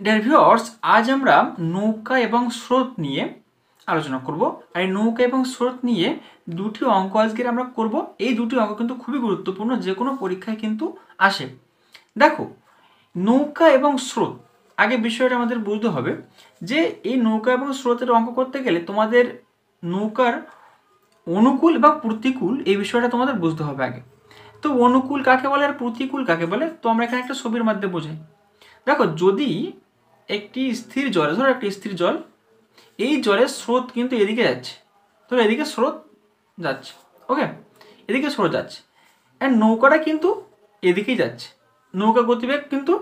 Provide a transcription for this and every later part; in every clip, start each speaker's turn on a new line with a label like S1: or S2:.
S1: Dear viewers, আজ আমরা নৌকা এবং স্রোত নিয়ে আলোচনা করব। আর এই নৌকা এবং স্রোত নিয়ে দুটি অঙ্ক আজকের আমরা করব। এই দুটি অঙ্ক কিন্তু খুবই গুরুত্বপূর্ণ, যে কোনো পরীক্ষায় কিন্তু আসে। দেখো, নৌকা এবং স্রোত, আগে বিষয়টা আমাদের বুঝতে হবে যে এই নৌকা এবং স্রোতের অঙ্ক করতে গেলে তোমাদের নৌকার অনুকূল বা প্রতিকূল এই বিষয়টা তোমাদের বুঝতে হবে আগে। তো অনুকূল কাকে বলে আর প্রতিকূল কাকে বলে, তো আমরা এখানে একটা ছবির মাধ্যমে বোঝাই। দেখো, যদি একটি স্থির জল, ধরো একটি স্থির জল, এই জলের স্রোত কিন্তু এদিকে যাচ্ছে, ধরো এদিকে স্রোত যাচ্ছে, ওকে, এদিকে স্রোত যাচ্ছে, অ্যান্ড নৌকাটা কিন্তু এদিকেই যাচ্ছে, নৌকা গতিবেগ কিন্তু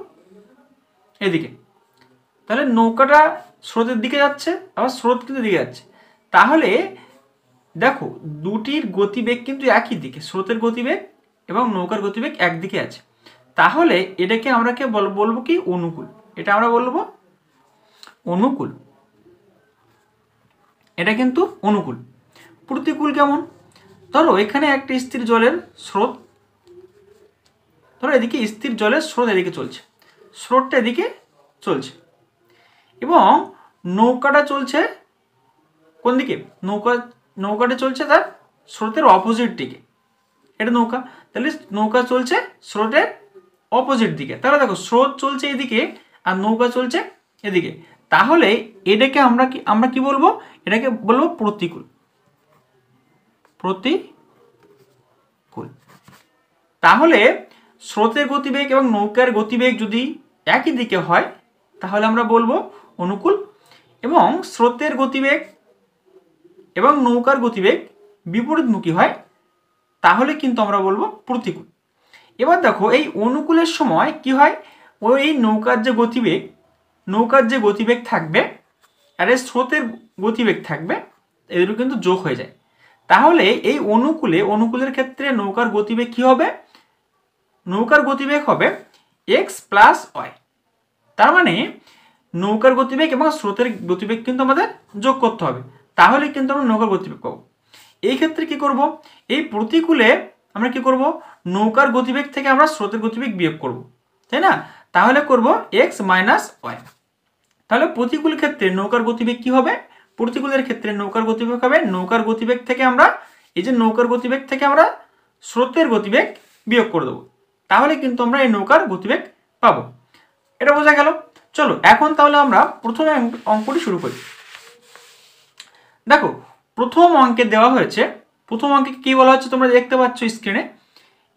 S1: এদিকে। তাহলে নৌকাটা স্রোতের দিকে যাচ্ছে, আবার স্রোত কিন্তু এদিকে যাচ্ছে। তাহলে দেখো, দুটির গতিবেগ কিন্তু একই দিকে, স্রোতের গতিবেগ এবং নৌকার গতিবেগ একদিকে আছে। তাহলে এটাকে আমরা কে বলবো কি? অনুকূল। এটা আমরা বলবো অনুকূল, এটা কিন্তু অনুকূল। প্রতিকূল কেমন? ধরো এখানে একটা স্থির জলের স্রোত, ধরো এদিকে স্থির জলের স্রোত এদিকে চলছে, স্রোতটা এদিকে চলছে, এবং নৌকাটা চলছে কোন দিকে? নৌকাটা চলছে তার স্রোতের অপোজিট দিকে। এটা নৌকা, তাহলে নৌকা চলছে স্রোতের অপোজিট দিকে। তাহলে দেখো, স্রোত চলছে এদিকে আর নৌকা চলছে এদিকে। তাহলে এটাকে আমরা কি বলবো? এটাকে বলবো প্রতিকূল। প্রতিকূল। তাহলে স্রোতের গতিবেগ এবং নৌকার গতিবেগ যদি একই দিকে হয় তাহলে আমরা বলবো অনুকূল, এবং স্রোতের গতিবেগ এবং নৌকার গতিবেগ বিপরীতমুখী হয় তাহলে কিন্তু আমরা বলবো প্রতিকূল। এবার দেখো, এই অনুকূলের সময় কি হয়? ওই নৌকার যে গতিবেগ থাকবে আর এই স্রোতের গতিবেগ থাকবে, এগুলো কিন্তু যোগ হয়ে যায়। তাহলে এই অনুকূলের ক্ষেত্রে নৌকার গতিবেগ কি হবে? নৌকার গতিবেগ হবে এক্স প্লাস ওয়াই। তার মানে নৌকার গতিবেগ এবং স্রোতের গতিবেগ কিন্তু আমাদের যোগ করতে হবে, তাহলে কিন্তু আমরা নৌকার গতিবেগ পাবো। এই ক্ষেত্রে কি করব? এই প্রতিকূলে আমরা কি করব? নৌকার গতিবেগ থেকে আমরা স্রোতের গতিবেগ বিয়োগ করব, তাই না? তাহলে করব এক্স মাইনাস ওয়াই। তাহলে প্রতিকূল ক্ষেত্রে নৌকার গতিবেগ কি হবে? প্রতিকূলের ক্ষেত্রে নৌকার গতিবেগ হবে, নৌকার গতিবেগ থেকে আমরা নৌকার গতিবেগ থেকে আমরা স্রোতের গতিবেগ বিয়োগ করে দেবো, তাহলে কিন্তু আমরা এই নৌকার গতিবেগ পাবো। এটা বোঝা গেল? চলো এখন তাহলে আমরা প্রথম অঙ্কটি শুরু করি। দেখো, প্রথম অঙ্কে দেওয়া হয়েছে, প্রথম অঙ্কে কি বলা হচ্ছে তোমরা দেখতে পাচ্ছ স্ক্রিনে,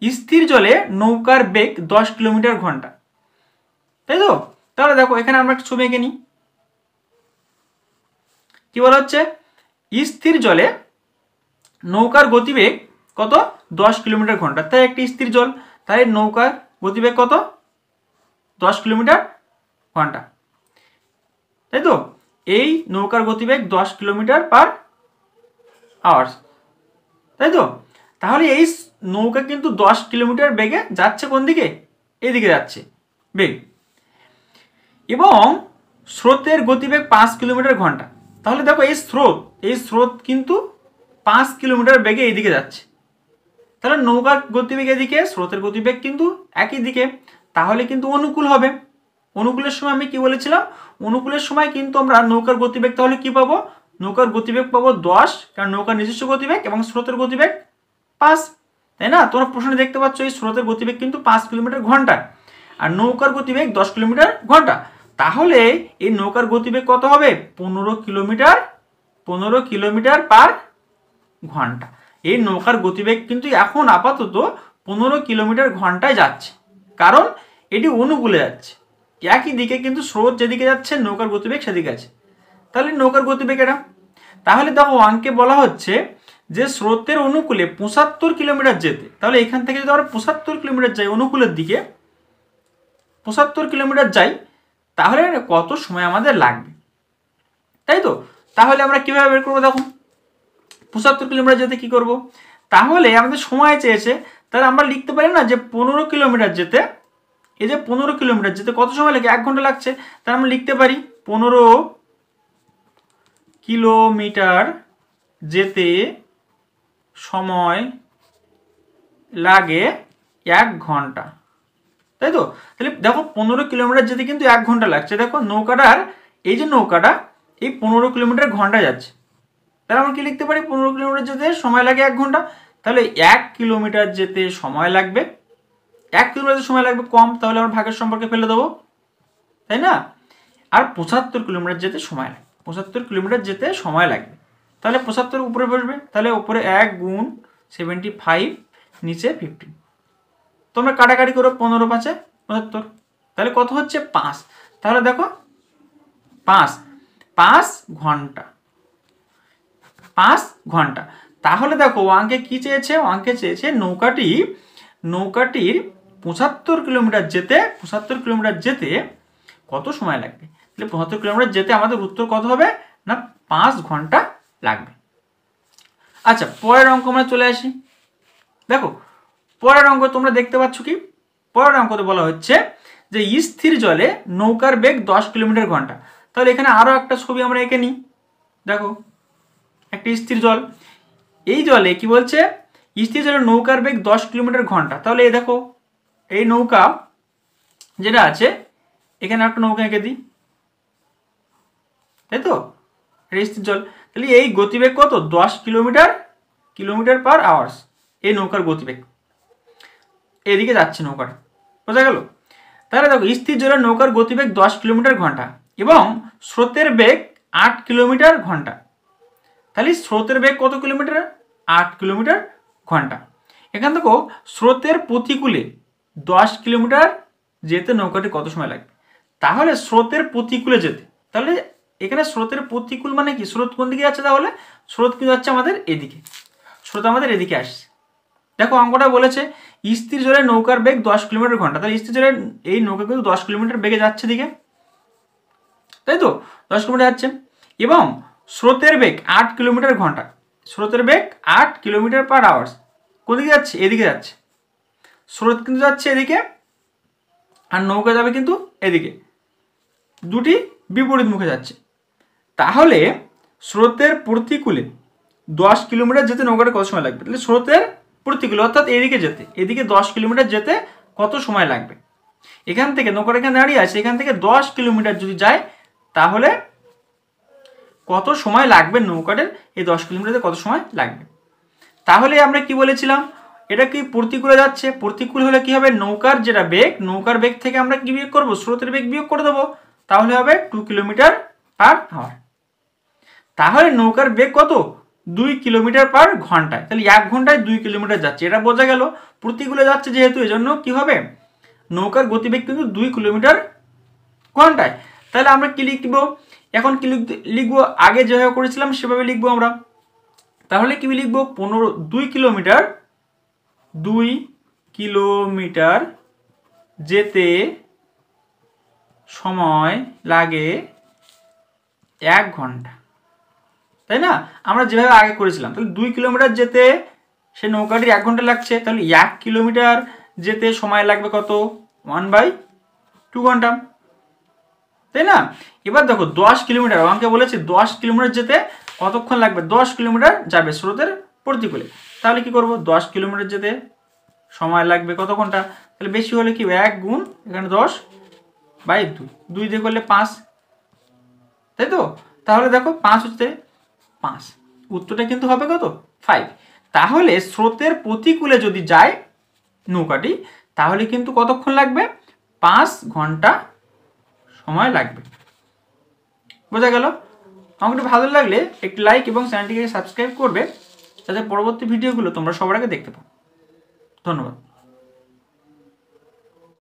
S1: স্থির জলে নৌকার বেগ 10 কিলোমিটার ঘন্টা, তাই তো? তাহলে দেখো, এখানে আমরা একটা ছবি এঁকে নিই। কি বলা হচ্ছে? স্থির জলে নৌকার গতিবেগ কত? 10 কিলোমিটার ঘন্টা। তাই একটি স্থির জল, তাই নৌকার গতিবেগ কত? 10 কিলোমিটার ঘন্টা, তাই তো? এই নৌকার গতিবেগ 10 কিলোমিটার পার আওয়ার্স, তাই তো? তাহলে এই নৌকা কিন্তু 10 কিলোমিটার বেগে যাচ্ছে কোন দিকে? এইদিকে যাচ্ছে বেগ, এবং স্রোতের গতিবেগ 5 কিলোমিটার ঘন্টা। তাহলে দেখো, এই স্রোত কিন্তু 5 কিলোমিটার বেগে এইদিকে যাচ্ছে। তাহলে নৌকার গতিবেগ এদিকে, স্রোতের গতিবেগ কিন্তু একই দিকে, তাহলে কিন্তু অনুকূল হবে। অনুকূলের সময় আমি কি বলেছিলাম? অনুকূলের সময় কিন্তু আমরা নৌকার গতিবেগ তাহলে কি পাবো? নৌকার গতিবেগ পাবো 10, কারণ নৌকার নিজস্ব গতিবেগ, এবং স্রোতের গতিবেগ 5, তাই না? তোমরা প্রশ্নে দেখতে পাচ্ছ এই স্রোতের গতিবেগ কিন্তু 5 কিলোমিটার ঘন্টা আর নৌকার গতিবেগ 10 কিলোমিটার ঘন্টা। তাহলে এই নৌকার গতিবেগ কত হবে? 15 কিলোমিটার পার ঘন্টা। এই নৌকার গতিবেগ কিন্তু এখন আপাতত 15 কিলোমিটার ঘন্টায় যাচ্ছে, কারণ এটি অনুকূলে যাচ্ছে, একই দিকে কিন্তু স্রোত যেদিকে যাচ্ছে নৌকার গতিবেগ সেদিকে আছে। তাহলে নৌকার গতিবেগ এটা। তাহলে দেখো, অঙ্কে বলা হচ্ছে যে স্রোতের অনুকূলে 75 কিলোমিটার যেতে, তাহলে এখান থেকে যদি আমরা 75 কিলোমিটার যাই অনুকূলের দিকে, 75 কিলোমিটার যাই, তাহলে কত সময় আমাদের লাগবে, তাই তো? তাহলে আমরা কিভাবে বের করবো? দেখো, 75 কিলোমিটার যেতে কি করব? তাহলে আমাদের সময় চেয়েছে, তাহলে আমরা লিখতে পারি না যে 15 কিলোমিটার যেতে, এই যে 15 কিলোমিটার যেতে কত সময় লাগে? 1 ঘন্টা লাগছে। তাহলে আমরা লিখতে পারি 15 কিলোমিটার যেতে সময় লাগে 1 ঘন্টা। তাই তো? তাহলে দেখো 15 কিলোমিটার যেতে কিন্তু 1 ঘন্টা লাগছে। দেখো নৌকাটার এই যে নৌকাটা এই 15 কিলোমিটার ঘন্টায় যাচ্ছে, তাহলে আমরা কি লিখতে পারি 15 কিলোমিটার যেতে সময় লাগে 1 ঘন্টা। তাহলে 1 কিলোমিটার যেতে সময় লাগবে, 1 কিলোমিটার সময় লাগবে কম, তাহলে আমরা ভাগের সম্পর্কে ফেলে দেবো, তাই না? আর 75 কিলোমিটার যেতে সময় লাগবে, 75 কিলোমিটার যেতে সময় লাগবে, তাহলে 75 উপরে বসবে, তাহলে উপরে 1 গুণ 75 নিচে 15, তোমরা কাটাকাটি করো 15 5 75, তাহলে কত হচ্ছে 5। তাহলে দেখো 5 ঘন্টা, 5 ঘন্টা। তাহলে দেখো অঙ্কে কি চেয়েছে, অঙ্কে চেয়েছে নৌকাটির 75 কিলোমিটার যেতে কত সময় লাগবে। তাহলে 75 কিলোমিটার যেতে আমাদের উত্তর কত হবে না 5 ঘন্টা লাগবে। আচ্ছা পরের অঙ্ক আমরা চলে আসি। দেখো পরের অঙ্ক তোমরা দেখতে পাচ্ছ কি, পরের অঙ্কতে বলা হচ্ছে যে স্থির জলে নৌকার বেগ 10 কিলোমিটার ঘন্টা। তাহলে এখানে আরো একটা ছবি আমরা এঁকে নিই। দেখো একটা স্থির জল, এই জলে কি বলছে স্থির জলে নৌকার বেগ 10 কিলোমিটার ঘন্টা। তাহলে এই দেখো এই নৌকা যেটা আছে এখানে একটা নৌকা এঁকে দিই, তাই তো? স্থির জল, তাহলে এই গতিবেগ কত 10 কিলোমিটার পার আওয়ার্স, এই নৌকার গতিবেগ এদিকে যাচ্ছে নৌকাটা, বোঝা গেল? তাহলে দেখো স্থির জলের নৌকার গতিবেগ 10 কিলোমিটার ঘন্টা এবং স্রোতের বেগ 8 কিলোমিটার ঘন্টা। তাহলে স্রোতের বেগ কত কিলোমিটার 8 কিলোমিটার ঘন্টা। এখান থেকে স্রোতের প্রতিকূলে 10 কিলোমিটার যেতে নৌকাটি কত সময় লাগবে। তাহলে স্রোতের প্রতিকূলে যেতে, তাহলে এখানে স্রোতের প্রতিকূল মানে কি, স্রোত কোন দিকে যাচ্ছে, তাহলে স্রোত কি যাচ্ছে আমাদের এদিকে, স্রোত আমাদের এদিকে আসছে। দেখো অঙ্কটা বলেছে স্থির জলে নৌকার বেগ 10 কিলোমিটার ঘন্টা, তাহলে স্থির জলে এই নৌকা কিন্তু 10 কিলোমিটার বেগে যাচ্ছে দিকে, তাই তো 10 কিলোমিটার যাচ্ছে, এবং স্রোতের বেগ 8 কিলোমিটার ঘন্টা, স্রোতের বেগ 8 কিলোমিটার পার আওয়ার্স, কোদিকে যাচ্ছে এদিকে যাচ্ছে, স্রোত কিন্তু যাচ্ছে এদিকে আর নৌকা যাবে কিন্তু এদিকে, দুটি বিপরীত মুখে যাচ্ছে। তাহলে স্রোতের প্রতিকূলে 10 কিলোমিটার যেতে নৌকাটা কত সময় লাগবে। তাহলে স্রোতের প্রতিকূলে অর্থাৎ এদিকে যেতে, এদিকে 10 কিলোমিটার যেতে কত সময় লাগবে। এখান থেকে নৌকাটা এখানে দাঁড়িয়ে আছে, এখান থেকে 10 কিলোমিটার যদি যায় তাহলে কত সময় লাগবে নৌকাটার, এই 10 কিলোমিটারে কত সময় লাগবে। তাহলে আমরা কি বলেছিলাম, এটা কি প্রতিকূলে যাচ্ছে, প্রতিকূল হলে কি হবে নৌকার যেটা বেগ, নৌকার বেগ থেকে আমরা কি বিয়োগ করব, স্রোতের বেগ বিয়োগ করে দেবো, তাহলে হবে 2 কিলোমিটার পার আওয়ার। তাহলে নৌকার বেগ কত 2 কিলোমিটার পার ঘন্টায়, তাহলে 1 ঘন্টায় 2 কিলোমিটার যাচ্ছে, এটা বোঝা গেল। প্রতিকূলে যাচ্ছে যেহেতু এজন্য কি হবে নৌকার গতিবেগ কিন্তু 2 কিলোমিটার ঘন্টায়। তাহলে আমরা কি লিখব, এখন কি লিখবো, আগে যেভাবে করেছিলাম সেভাবে লিখবো আমরা। তাহলে কি লিখবো 2 কিলোমিটার যেতে সময় লাগে 1 ঘন্টা, তাই না? আমরা যেভাবে আগে করেছিলাম, তাহলে 2 কিলোমিটার যেতে সে নৌকাটির 1 ঘন্টা লাগছে, তাহলে 1 কিলোমিটার যেতে সময় লাগবে কত 1/2 ঘন্টা, তাই না? এবার দেখো 10 কিলোমিটার, আমাকে বলেছে 10 কিলোমিটার যেতে কতক্ষণ লাগবে, 10 কিলোমিটার যাবে স্রোতের প্রতিকূলে, তাহলে কি করব 10 কিলোমিটার যেতে সময় লাগবে কত ঘন্টা, তাহলে বেশি হলে কি 1 গুণ এখানে 10/2, 2 দিয়ে করলে 5, তাই তো? তাহলে দেখো 5 হচ্ছে 5, উত্তরটা কিন্তু হবে কত 5। তাহলে স্রোতের প্রতিকূলে যদি যায় নৌকাটি তাহলে কিন্তু কতক্ষণ লাগবে 5 ঘন্টা সময় লাগবে, বোঝা গেল? আমাকে ভালো লাগলে একটি লাইক এবং চ্যানেলটিকে সাবস্ক্রাইব করবে যাতে পরবর্তী ভিডিওগুলো তোমরা সবার আগে দেখতে পাও। ধন্যবাদ।